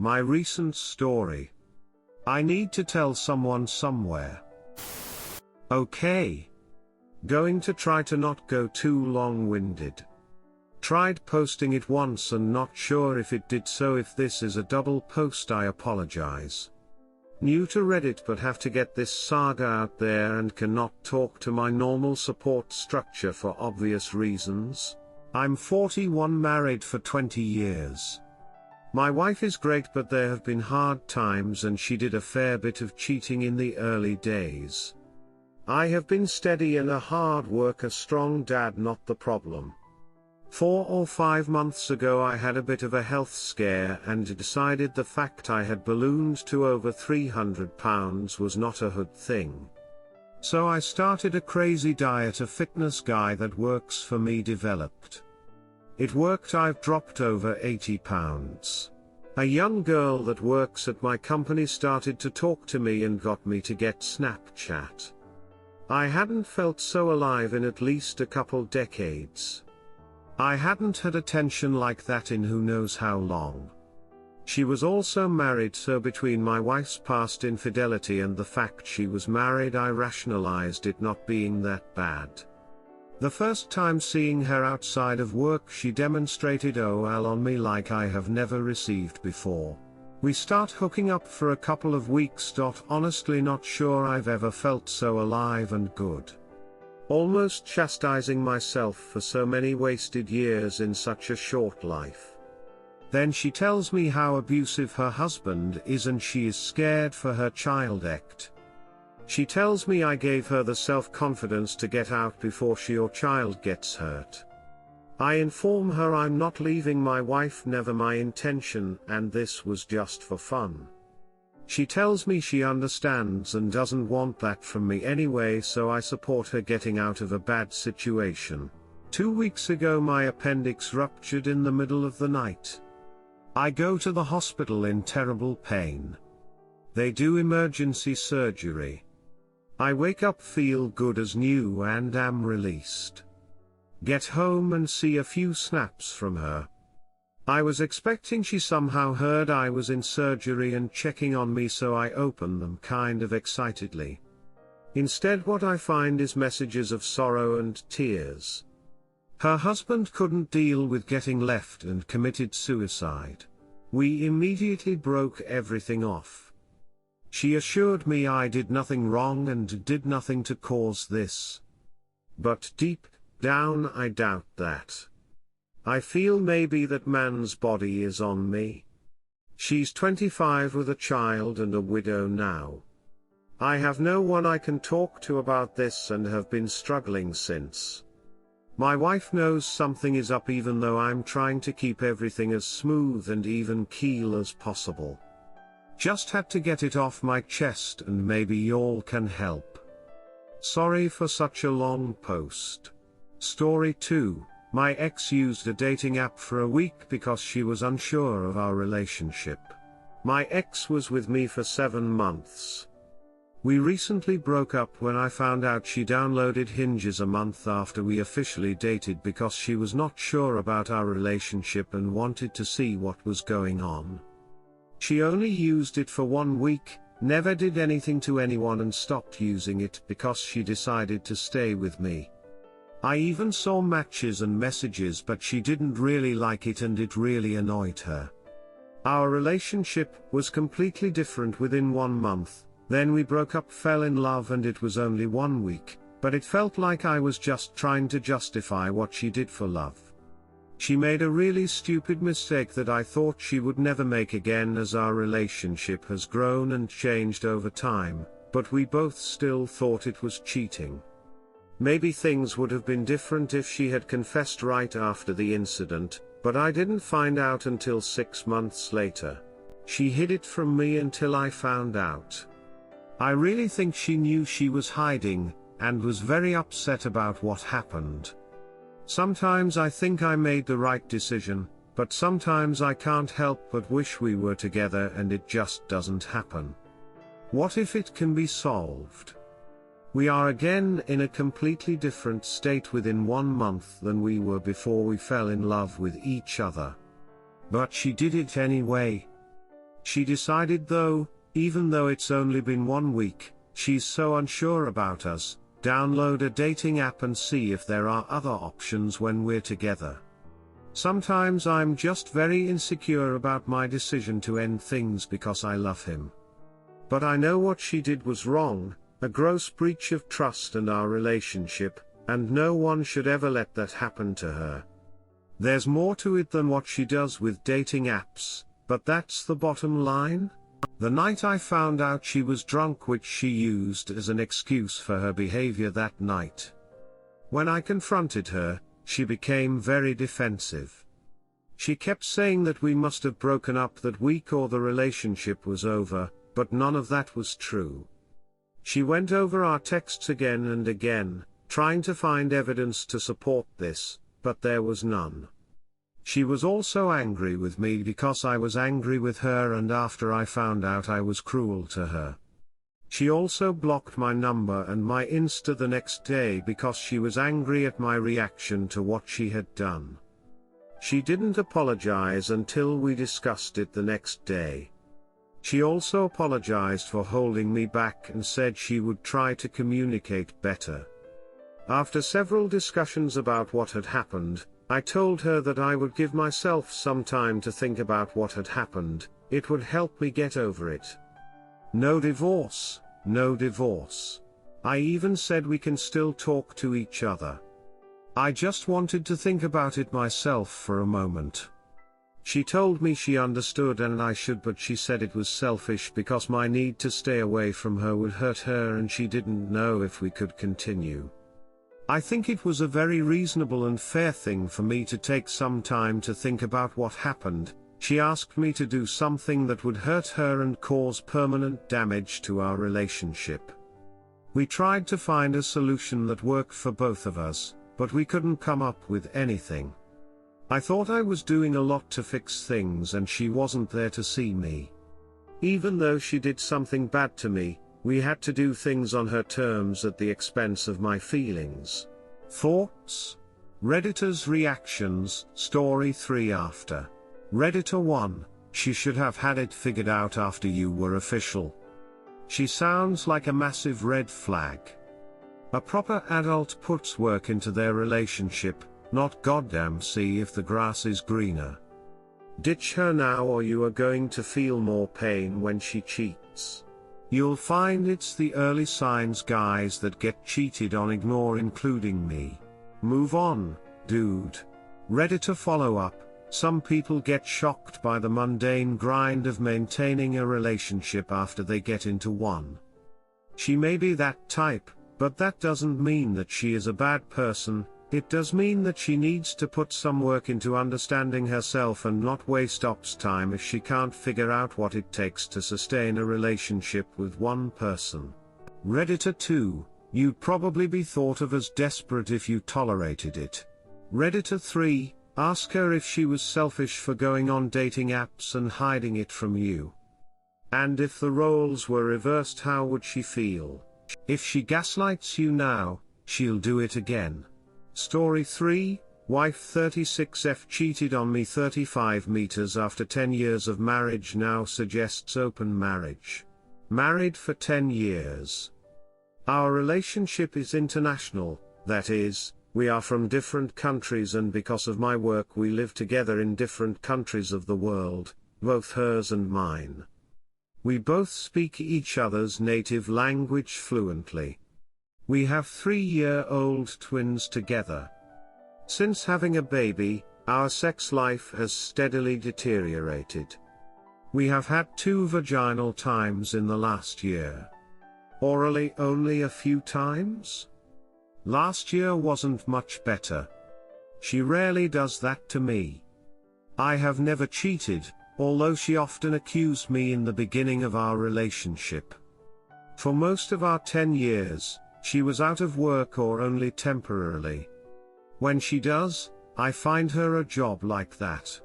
My recent story. I need to tell someone somewhere. Okay. Going to try to not go too long-winded. Tried posting it once and not sure if it did, so if this is a double post I apologize. New to Reddit but have to get this saga out there and cannot talk to my normal support structure for obvious reasons. I'm 41, married for 20 years. My wife is great, but there have been hard times and she did a fair bit of cheating in the early days. I have been steady and a hard worker, strong dad, not the problem. 4 or 5 months ago I had a bit of a health scare and decided the fact I had ballooned to over 300 pounds was not a good thing. So I started a crazy diet a fitness guy that works for me developed. It worked. I've dropped over 80 pounds. A young girl that works at my company started to talk to me and got me to get Snapchat. I hadn't felt so alive in at least a couple decades. I hadn't had attention like that in who knows how long. She was also married, so between my wife's past infidelity and the fact she was married, I rationalized it not being that bad. The first time seeing her outside of work, she demonstrated OL on me like I have never received before. We start hooking up for a couple of weeks. Honestly not sure I've ever felt so alive and good. Almost chastising myself for so many wasted years in such a short life. Then she tells me how abusive her husband is and she is scared for her child act. She tells me I gave her the self-confidence to get out before she or child gets hurt. I inform her I'm not leaving my wife, never my intention, and this was just for fun. She tells me she understands and doesn't want that from me anyway, so I support her getting out of a bad situation. 2 weeks ago my appendix ruptured in the middle of the night. I go to the hospital in terrible pain. They do emergency surgery. I wake up, feel good as new, and am released. Get home and see a few snaps from her. I was expecting she somehow heard I was in surgery and checking on me, so I open them kind of excitedly. Instead what I find is messages of sorrow and tears. Her husband couldn't deal with getting left and committed suicide. We immediately broke everything off. She assured me I did nothing wrong and did nothing to cause this. But deep down I doubt that. I feel maybe that man's body is on me. She's 25 with a child and a widow now. I have no one I can talk to about this and have been struggling since. My wife knows something is up even though I'm trying to keep everything as smooth and even keel as possible. Just had to get it off my chest and maybe y'all can help. Sorry for such a long post. Story 2. My ex used a dating app for a week because she was unsure of our relationship. My ex was with me for 7 months. We recently broke up when I found out she downloaded Hinges a month after we officially dated because she was not sure about our relationship and wanted to see what was going on. She only used it for 1 week, never did anything to anyone, and stopped using it because she decided to stay with me. I even saw matches and messages, but she didn't really like it and it really annoyed her. Our relationship was completely different within 1 month, then we broke up, fell in love, and it was only 1 week, but it felt like I was just trying to justify what she did for love. She made a really stupid mistake that I thought she would never make again, as our relationship has grown and changed over time, but we both still thought it was cheating. Maybe things would have been different if she had confessed right after the incident, but I didn't find out until 6 months later. She hid it from me until I found out. I really think she knew she was hiding, and was very upset about what happened. Sometimes I think I made the right decision, but sometimes I can't help but wish we were together and it just doesn't happen. What if it can be solved? We are again in a completely different state within 1 month than we were before we fell in love with each other. But she did it anyway. She decided though, even though it's only been 1 week, she's so unsure about us, download a dating app and see if there are other options when we're together. Sometimes I'm just very insecure about my decision to end things because I love him. But I know what she did was wrong, a gross breach of trust in our relationship, and no one should ever let that happen to her. There's more to it than what she does with dating apps, but that's the bottom line. The night I found out she was drunk, which she used as an excuse for her behavior that night. When I confronted her, she became very defensive. She kept saying that we must have broken up that week or the relationship was over, but none of that was true. She went over our texts again and again, trying to find evidence to support this, but there was none. She was also angry with me because I was angry with her, and after I found out I was cruel to her. She also blocked my number and my Insta the next day because she was angry at my reaction to what she had done. She didn't apologize until we discussed it the next day. She also apologized for holding me back and said she would try to communicate better. After several discussions about what had happened, I told her that I would give myself some time to think about what had happened, it would help me get over it. No divorce, no divorce. I even said we can still talk to each other. I just wanted to think about it myself for a moment. She told me she understood and I should, but she said it was selfish because my need to stay away from her would hurt her and she didn't know if we could continue. I think it was a very reasonable and fair thing for me to take some time to think about what happened. She asked me to do something that would hurt her and cause permanent damage to our relationship. We tried to find a solution that worked for both of us, but we couldn't come up with anything. I thought I was doing a lot to fix things and she wasn't there to see me. Even though she did something bad to me, we had to do things on her terms at the expense of my feelings. Thoughts? Redditor's reactions, story 3 after. Redditor 1, she should have had it figured out after you were official. She sounds like a massive red flag. A proper adult puts work into their relationship, not goddamn see if the grass is greener. Ditch her now or you are going to feel more pain when she cheats. You'll find it's the early signs guys that get cheated on ignore, including me. Move on, dude. Redditor follow-up, some people get shocked by the mundane grind of maintaining a relationship after they get into one. She may be that type, but that doesn't mean that she is a bad person. It does mean that she needs to put some work into understanding herself and not waste ops time if she can't figure out what it takes to sustain a relationship with one person. Redditor 2, you'd probably be thought of as desperate if you tolerated it. Redditor 3, ask her if she was selfish for going on dating apps and hiding it from you. And if the roles were reversed, how would she feel? If she gaslights you now, she'll do it again. Story 3, wife 36F cheated on me 35 meters after 10 years of marriage, now suggests open marriage. Married for 10 years. Our relationship is international, that is, we are from different countries and because of my work we live together in different countries of the world, both hers and mine. We both speak each other's native language fluently. We have 3-year-old twins together. Since having a baby, our sex life has steadily deteriorated. We have had 2 vaginal times in the last year. Orally only a few times? Last year wasn't much better. She rarely does that to me. I have never cheated, although she often accused me in the beginning of our relationship. For most of our 10 years, she was out of work or only temporarily. When she does, I find her a job like that.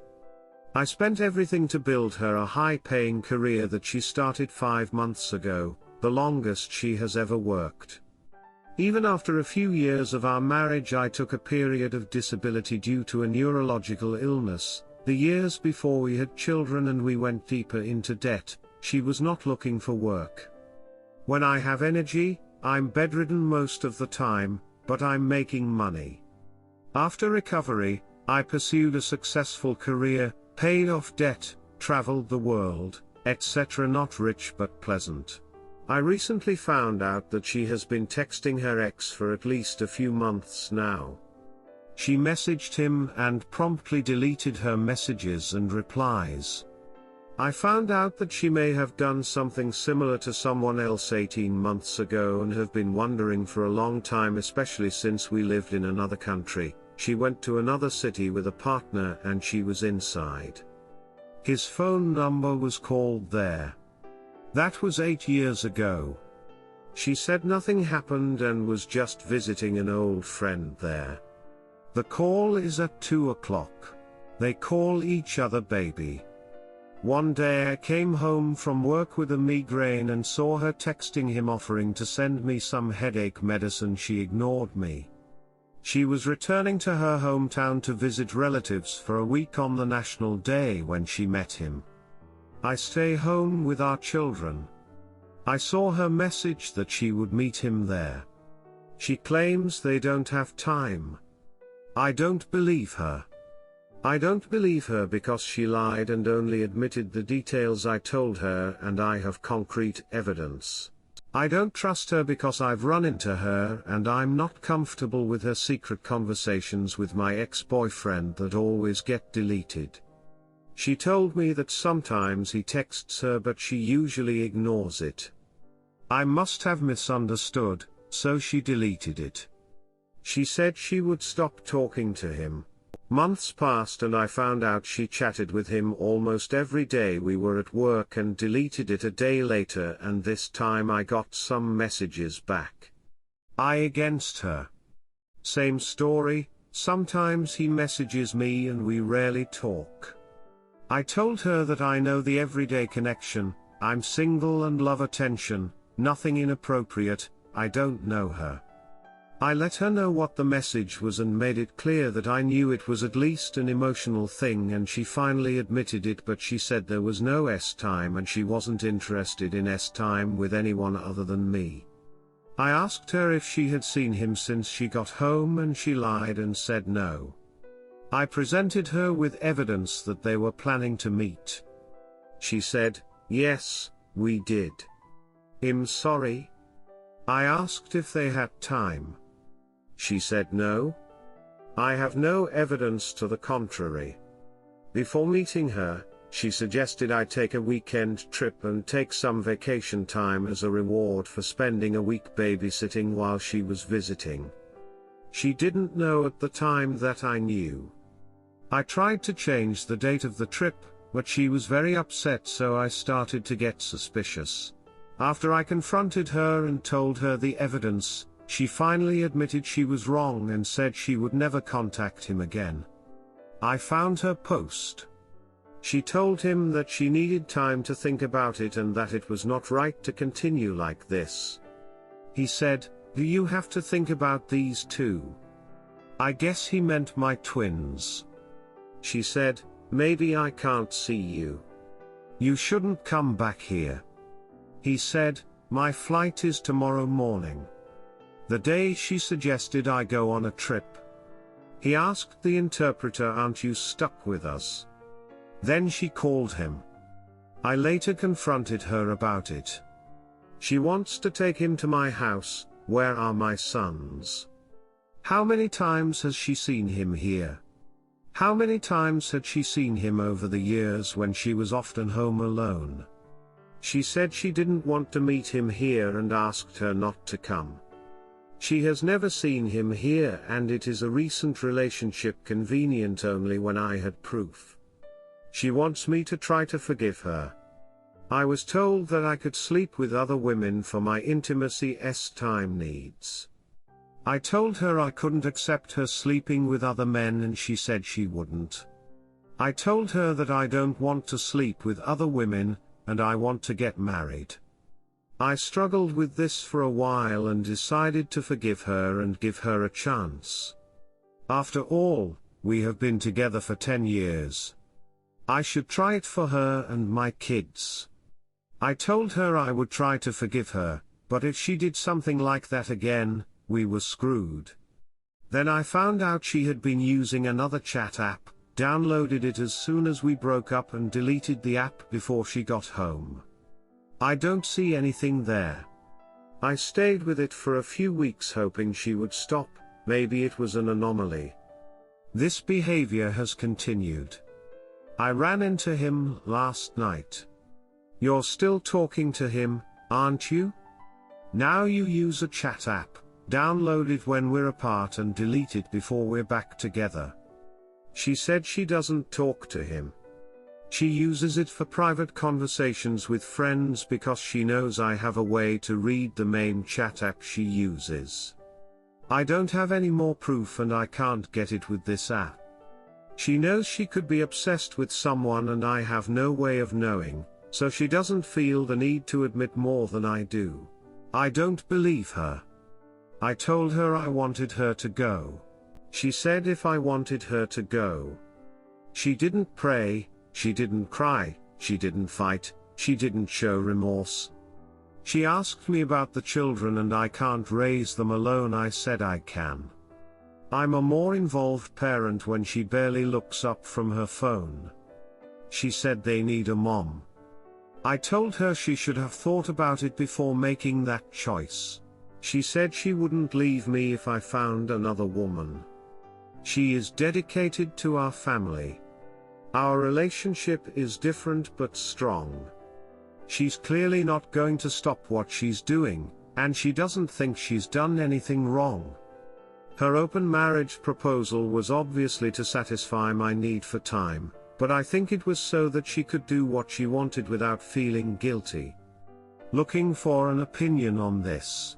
I spent everything to build her a high-paying career that she started 5 months ago, the longest she has ever worked. Even after a few years of our marriage, I took a period of disability due to a neurological illness, The years before we had children and we went deeper into debt, she was not looking for work. When I have energy, I'm bedridden most of the time, but I'm making money. After recovery, I pursued a successful career, paid off debt, traveled the world, etc. Not rich but pleasant. I recently found out that she has been texting her ex for at least a few months now. She messaged him and promptly deleted her messages and replies. I found out that she may have done something similar to someone else 18 months ago and have been wondering for a long time, especially since we lived in another country. She went to another city with a partner and she was inside. His phone number was called there. That was 8 years ago. She said nothing happened and was just visiting an old friend there. The call is at 2 o'clock. They call each other baby. One day I came home from work with a migraine and saw her texting him offering to send me some headache medicine. She ignored me. She was returning to her hometown to visit relatives for a week on the National Day when she met him. I stay home with our children. I saw her message that she would meet him there. She claims they don't have time. I don't believe her. I don't believe her because she lied and only admitted the details I told her, and I have concrete evidence. I don't trust her because I've run into her and I'm not comfortable with her secret conversations with my ex-boyfriend that always get deleted. She told me that sometimes he texts her but she usually ignores it. I must have misunderstood, so she deleted it. She said she would stop talking to him. Months passed and I found out she chatted with him almost every day. We were at work and deleted it a day later, and this time I got some messages back. I against her. Same story, sometimes he messages me and we rarely talk. I told her that I know the everyday connection, I'm single and love attention, nothing inappropriate, I don't know her. I let her know what the message was and made it clear that I knew it was at least an emotional thing, and she finally admitted it, but she said there was no S-time and she wasn't interested in S-time with anyone other than me. I asked her if she had seen him since she got home and she lied and said no. I presented her with evidence that they were planning to meet. She said, yes, we did. I'm sorry. I asked if they had time. She said no. I have no evidence to the contrary. Before meeting her, she suggested I take a weekend trip and take some vacation time as a reward for spending a week babysitting while she was visiting. She didn't know at the time that I knew. I tried to change the date of the trip, but she was very upset, so I started to get suspicious. After I confronted her and told her the evidence, she finally admitted she was wrong and said she would never contact him again. I found her post. She told him that she needed time to think about it and that it was not right to continue like this. He said, "Do you have to think about these too?" I guess he meant my twins. She said, "Maybe I can't see you. You shouldn't come back here." He said, "My flight is tomorrow morning." The day she suggested I go on a trip. He asked the interpreter, "Aren't you stuck with us?" Then she called him. I later confronted her about it. She wants to take him to my house. Where are my sons? How many times has she seen him here? How many times had she seen him over the years when she was often home alone? She said she didn't want to meet him here and asked her not to come. She has never seen him here and it is a recent relationship, convenient only when I had proof. She wants me to try to forgive her. I was told that I could sleep with other women for my intimacy time needs. I told her I couldn't accept her sleeping with other men and she said she wouldn't. I told her that I don't want to sleep with other women, and I want to get married. I struggled with this for a while and decided to forgive her and give her a chance. After all, we have been together for 10 years. I should try it for her and my kids. I told her I would try to forgive her, but if she did something like that again, we were screwed. Then I found out she had been using another chat app, downloaded it as soon as we broke up and deleted the app before she got home. I don't see anything there. I stayed with it for a few weeks hoping she would stop, maybe it was an anomaly. This behavior has continued. I ran into him last night. You're still talking to him, aren't you? Now you use a chat app, download it when we're apart and delete it before we're back together. She said she doesn't talk to him. She uses it for private conversations with friends because she knows I have a way to read the main chat app she uses. I don't have any more proof and I can't get it with this app. She knows she could be obsessed with someone and I have no way of knowing, so she doesn't feel the need to admit more than I do. I don't believe her. I told her I wanted her to go. She said if I wanted her to go. She didn't pray, she didn't cry, she didn't fight, she didn't show remorse. She asked me about the children and I can't raise them alone. I said I can. I'm a more involved parent when she barely looks up from her phone. She said they need a mom. I told her she should have thought about it before making that choice. She said she wouldn't leave me if I found another woman. She is dedicated to our family. Our relationship is different but strong. She's clearly not going to stop what she's doing, and she doesn't think she's done anything wrong. Her open marriage proposal was obviously to satisfy my need for time, but I think it was so that she could do what she wanted without feeling guilty. Looking for an opinion on this.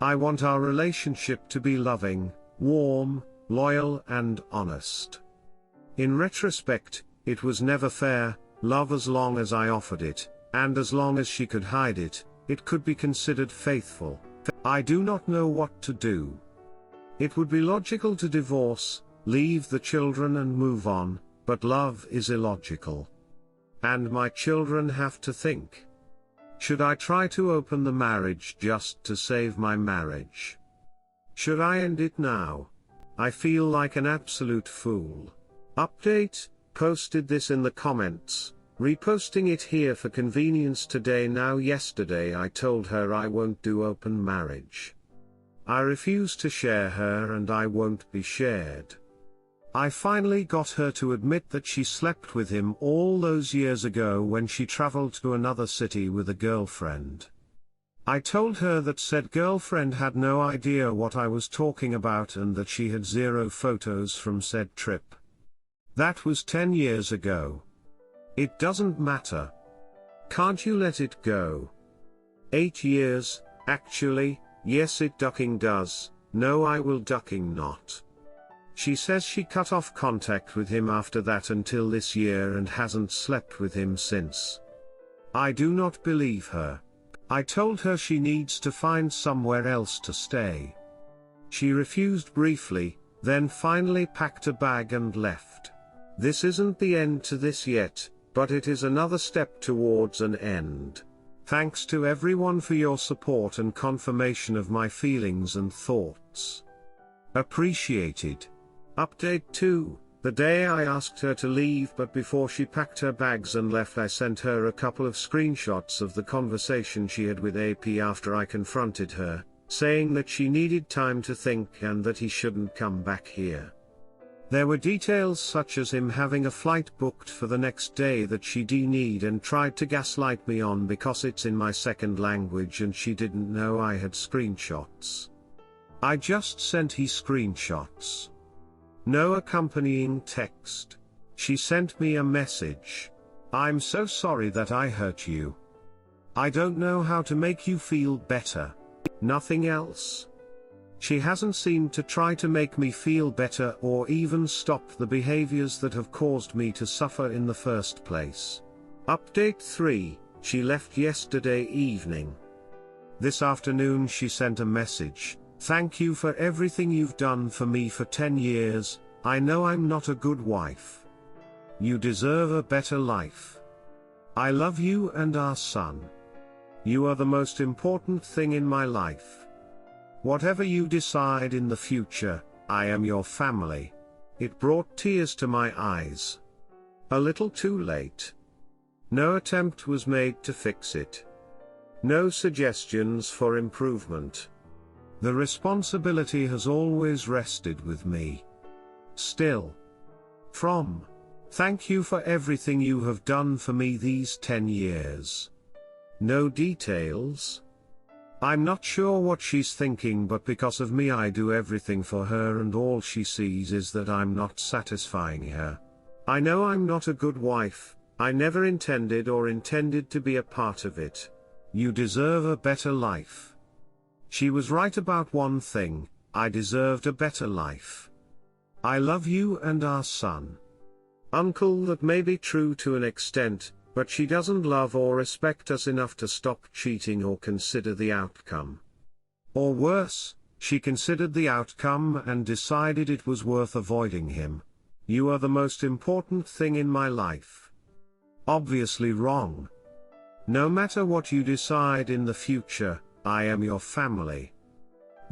I want our relationship to be loving, warm, loyal and honest. In retrospect, it was never fair, love as long as I offered it, and as long as she could hide it, it could be considered faithful. I do not know what to do. It would be logical to divorce, leave the children and move on, but love is illogical. And my children have to think. Should I try to open the marriage just to save my marriage? Should I end it now? I feel like an absolute fool. Update, posted this in the comments, reposting it here for convenience today. Now yesterday I told her I won't do open marriage. I refuse to share her and I won't be shared. I finally got her to admit that she slept with him all those years ago when she traveled to another city with a girlfriend. I told her that said girlfriend had no idea what I was talking about and that she had zero photos from said trip. That was 10 years ago. It doesn't matter. Can't you let it go? 8 years, actually, yes it ducking does, no I will ducking not. She says she cut off contact with him after that until this year and hasn't slept with him since. I do not believe her. I told her she needs to find somewhere else to stay. She refused briefly, then finally packed a bag and left. This isn't the end to this yet, but it is another step towards an end. Thanks to everyone for your support and confirmation of my feelings and thoughts. Appreciated. Update 2. The day I asked her to leave but before she packed her bags and left I sent her a couple of screenshots of the conversation she had with AP after I confronted her, saying that she needed time to think and that he shouldn't come back here. There were details such as him having a flight booked for the next day that she didn't need and tried to gaslight me on because it's in my second language and she didn't know I had screenshots. I just sent he screenshots. No accompanying text. She sent me a message. I'm so sorry that I hurt you. I don't know how to make you feel better. Nothing else. She hasn't seemed to try to make me feel better or even stop the behaviors that have caused me to suffer in the first place. Update 3, she left yesterday evening. This afternoon she sent a message. Thank you for everything you've done for me for 10 years, I know I'm not a good wife. You deserve a better life. I love you and our son. You are the most important thing in my life. Whatever you decide in the future, I am your family. It brought tears to my eyes. A little too late. No attempt was made to fix it. No suggestions for improvement. The responsibility has always rested with me. Still. Thank you for everything you have done for me these 10 years. No details. I'm not sure what she's thinking, but because of me I do everything for her and all she sees is that I'm not satisfying her. I know I'm not a good wife, I never intended to be a part of it. You deserve a better life. She was right about one thing, I deserved a better life. I love you and our son. Uncle, that may be true to an extent, but she doesn't love or respect us enough to stop cheating or consider the outcome. Or worse, she considered the outcome and decided it was worth avoiding him. You are the most important thing in my life. Obviously wrong. No matter what you decide in the future, I am your family.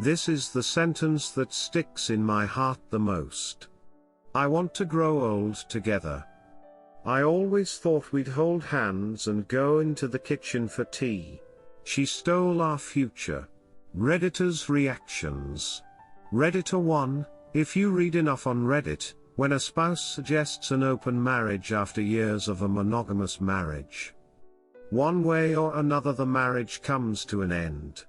This is the sentence that sticks in my heart the most. I want to grow old together. I always thought we'd hold hands and go into the kitchen for tea. She stole our future. Redditors' reactions. Redditor 1, if you read enough on Reddit, when a spouse suggests an open marriage after years of a monogamous marriage, one way or another the marriage comes to an end.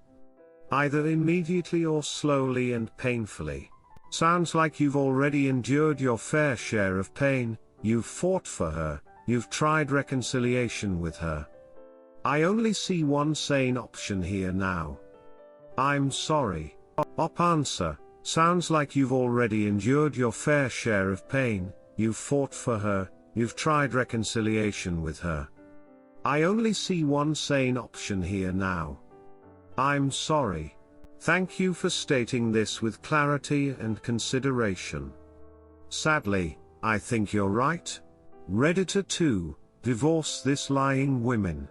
Either immediately or slowly and painfully. Sounds like you've already endured your fair share of pain, you've fought for her, you've tried reconciliation with her. I only see one sane option here now. I'm sorry. Op answer, sounds like you've already endured your fair share of pain, you've fought for her, you've tried reconciliation with her. I only see one sane option here now. I'm sorry. Thank you for stating this with clarity and consideration. Sadly, I think you're right. Redditor 2, divorce this lying woman.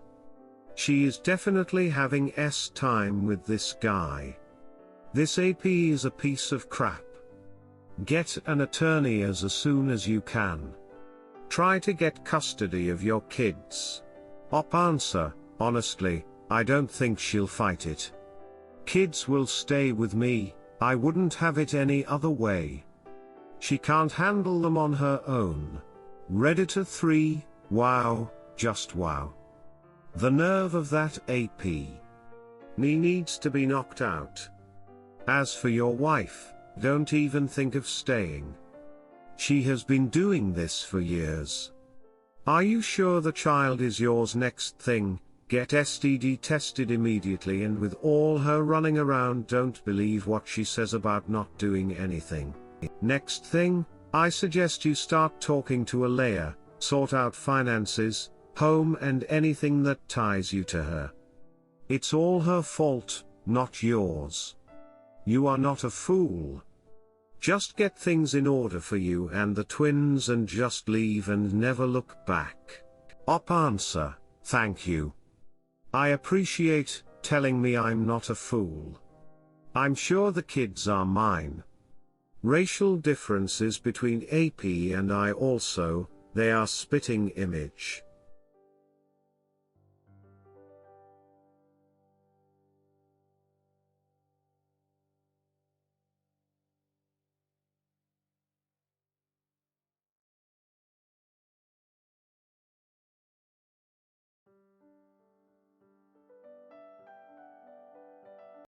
She is definitely having time with this guy. This AP is a piece of crap. Get an attorney as soon as you can. Try to get custody of your kids. Op answer, honestly, I don't think she'll fight it. Kids will stay with me, I wouldn't have it any other way. She can't handle them on her own. Redditor 3, wow, just wow. The nerve of that AP. Needs to be knocked out. As for your wife, don't even think of staying. She has been doing this for years. Are you sure the child is yours? Next thing, get STD tested immediately, and with all her running around, don't believe what she says about not doing anything. Next thing, I suggest you start talking to Alea, sort out finances, home and anything that ties you to her. It's all her fault, not yours. You are not a fool. Just get things in order for you and the twins and just leave and never look back. Op answer, thank you. I appreciate telling me I'm not a fool. I'm sure the kids are mine. Racial differences between AP and I also, they are spitting image.